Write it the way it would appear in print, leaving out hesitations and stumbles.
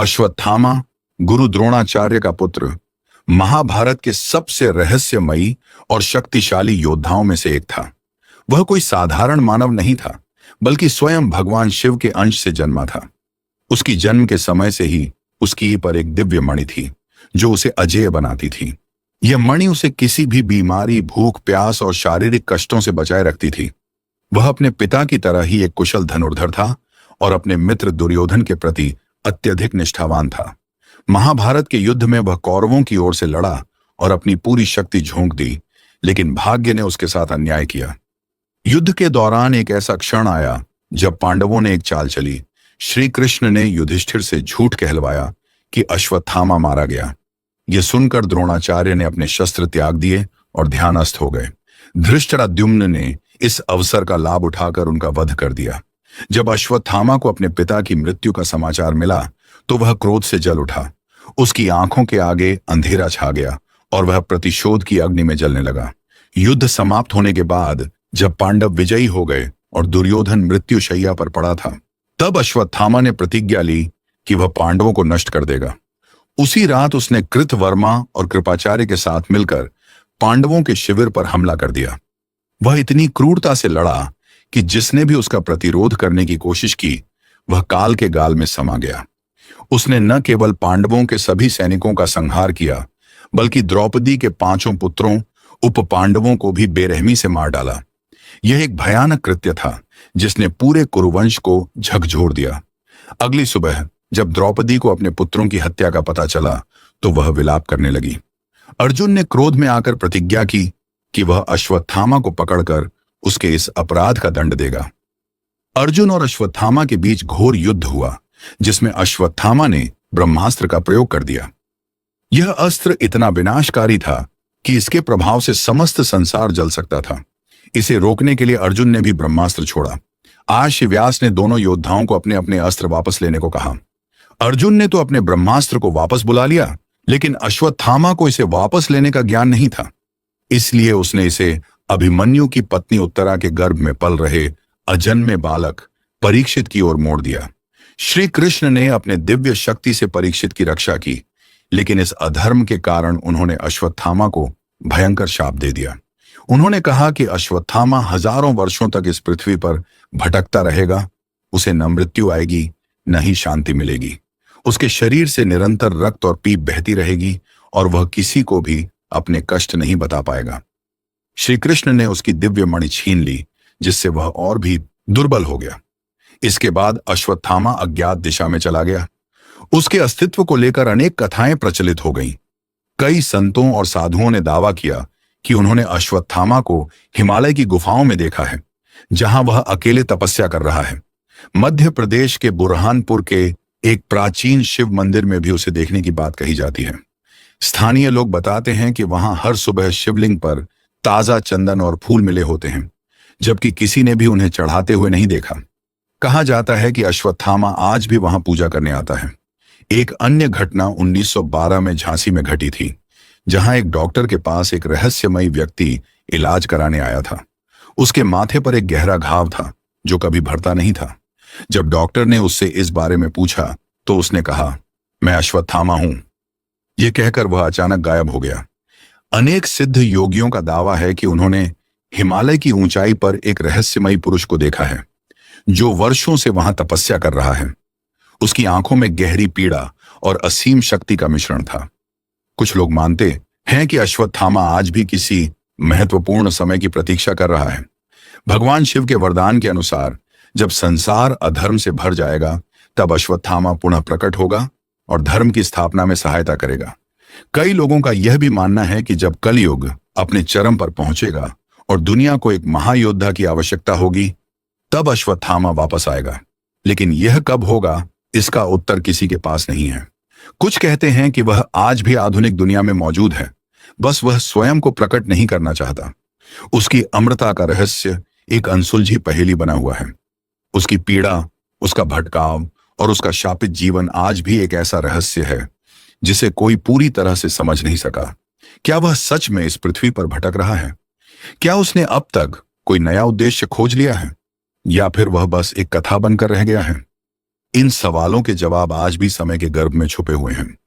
अश्वत्थामा गुरु द्रोणाचार्य का पुत्र महाभारत के सबसे रहस्यमयी और शक्तिशाली योद्धाओं में से एक था। वह कोई साधारण मानव नहीं था, बल्कि स्वयं भगवान शिव के अंश से जन्मा था। उसकी जन्म के समय से ही उसकी पर एक दिव्य मणि थी जो उसे अजेय बनाती थी। यह मणि उसे किसी भी बीमारी, भूख, प्यास और शारीरिक कष्टों से बचाए रखती थी। वह अपने पिता की तरह ही एक कुशल धनुर्धर था और अपने मित्र दुर्योधन के प्रति अत्यधिक निष्ठावान था। महाभारत के युद्ध में वह कौरवों की ओर से लड़ा और अपनी पूरी शक्ति झोंक दी, लेकिन भाग्य ने उसके साथ अन्याय किया। युद्ध के दौरान एक ऐसा क्षण आया जब पांडवों ने एक चाल चली। श्री कृष्ण ने युधिष्ठिर से झूठ कहलवाया कि अश्वत्थामा मारा गया। यह सुनकर द्रोणाचार्य ने अपने शस्त्र त्याग दिए और ध्यानस्थ हो गए। धृष्टद्युम्न ने इस अवसर का लाभ उठाकर उनका वध कर दिया। जब अश्वत्थामा को अपने पिता की मृत्यु का समाचार मिला तो वह क्रोध से जल उठा। उसकी आंखों के आगे अंधेरा छा गया और वह प्रतिशोध की अग्नि में जलने लगा। युद्ध समाप्त होने के बाद जब पांडव विजयी हो गए और दुर्योधन मृत्युशैया पर पड़ा था, तब अश्वत्थामा ने प्रतिज्ञा ली कि वह पांडवों को नष्ट कर देगा। उसी रात उसने कृतवर्मा और कृपाचार्य के साथ मिलकर पांडवों के शिविर पर हमला कर दिया। वह इतनी क्रूरता से लड़ा कि जिसने भी उसका प्रतिरोध करने की कोशिश की वह काल के गाल में समा गया। उसने न केवल पांडवों के सभी सैनिकों का संहार किया, बल्कि द्रौपदी के 5 पुत्रों उप पांडवों को भी बेरहमी से मार डाला। यह एक भयानक कृत्य था जिसने पूरे कुरुवंश को झकझोर दिया। अगली सुबह जब द्रौपदी को अपने पुत्रों की हत्या का पता चला तो वह विलाप करने लगी। अर्जुन ने क्रोध में आकर प्रतिज्ञा की कि वह अश्वत्थामा को पकड़कर उसके इस अपराध का दंड देगा। अर्जुन और अश्वत्थामा के बीच घोर युद्ध हुआ, जिसमें अश्वत्थामा ने ब्रह्मास्त्र का प्रयोग कर दिया। यह अस्त्र इतना विनाशकारी था कि इसके प्रभाव से समस्त संसार जल सकता था। इसे रोकने के लिए अर्जुन ने भी ब्रह्मास्त्र छोड़ा। आर्ष व्यास ने दोनों योद्धाओं को अपने अपने अस्त्र वापस लेने को कहा। अर्जुन ने तो अपने ब्रह्मास्त्र को वापस बुला लिया, लेकिन अश्वत्थामा को इसे वापस लेने का ज्ञान नहीं था। इसलिए उसने इसे अभिमन्यु की पत्नी उत्तरा के गर्भ में पल रहे अजन्मे बालक परीक्षित की ओर मोड़ दिया। श्री कृष्ण ने अपने दिव्य शक्ति से परीक्षित की रक्षा की, लेकिन इस अधर्म के कारण उन्होंने अश्वत्थामा को भयंकर शाप दे दिया। उन्होंने कहा कि अश्वत्थामा हजारों वर्षों तक इस पृथ्वी पर भटकता रहेगा। उसे न मृत्यु आएगी, न ही शांति मिलेगी। उसके शरीर से निरंतर रक्त और पीप बहती रहेगी और वह किसी को भी अपने कष्ट नहीं बता पाएगा। श्री कृष्ण ने उसकी दिव्य मणि छीन ली, जिससे वह और भी दुर्बल हो गया। इसके बाद अश्वत्थामा अज्ञात दिशा में चला गया। उसके अस्तित्व को लेकर अनेक कथाएं प्रचलित हो गईं। कई संतों और साधुओं ने दावा किया कि उन्होंने अश्वत्थामा को हिमालय की गुफाओं में देखा है, जहां वह अकेले तपस्या कर रहा है। मध्य प्रदेश के बुरहानपुर के एक प्राचीन शिव मंदिर में भी उसे देखने की बात कही जाती है। स्थानीय लोग बताते हैं कि वहां हर सुबह शिवलिंग पर ताजा चंदन और फूल मिले होते हैं, जबकि किसी ने भी उन्हें चढ़ाते हुए नहीं देखा। कहा जाता है कि अश्वत्थामा आज भी वहां पूजा करने आता है। एक अन्य घटना 1912 में झांसी में घटी थी, जहां एक डॉक्टर के पास एक रहस्यमयी व्यक्ति इलाज कराने आया था। उसके माथे पर एक गहरा घाव था जो कभी भरता नहीं था। जब डॉक्टर ने उससे इस बारे में पूछा तो उसने कहा, मैं अश्वत्थामा हूं। यह कहकर वह अचानक गायब हो गया। अनेक सिद्ध योगियों का दावा है कि उन्होंने हिमालय की ऊंचाई पर एक रहस्यमयी पुरुष को देखा है, जो वर्षों से वहां तपस्या कर रहा है। उसकी आंखों में गहरी पीड़ा और असीम शक्ति का मिश्रण था। कुछ लोग मानते हैं कि अश्वत्थामा आज भी किसी महत्वपूर्ण समय की प्रतीक्षा कर रहा है। भगवान शिव के वरदान के अनुसार जब संसार अधर्म से भर जाएगा, तब अश्वत्थामा पुनः प्रकट होगा और धर्म की स्थापना में सहायता करेगा। कई लोगों का यह भी मानना है कि जब कलयुग अपने चरम पर पहुंचेगा और दुनिया को एक महायोद्धा की आवश्यकता होगी, तब अश्वत्थामा वापस आएगा। लेकिन यह कब होगा, इसका उत्तर किसी के पास नहीं है। कुछ कहते हैं कि वह आज भी आधुनिक दुनिया में मौजूद है, बस वह स्वयं को प्रकट नहीं करना चाहता। उसकी अमरता का रहस्य एक अनसुलझी पहेली बना हुआ है। उसकी पीड़ा, उसका भटकाव और उसका शापित जीवन आज भी एक ऐसा रहस्य है जिसे कोई पूरी तरह से समझ नहीं सका। क्या वह सच में इस पृथ्वी पर भटक रहा है? क्या उसने अब तक कोई नया उद्देश्य खोज लिया है, या फिर वह बस एक कथा बनकर रह गया है? इन सवालों के जवाब आज भी समय के गर्भ में छुपे हुए हैं।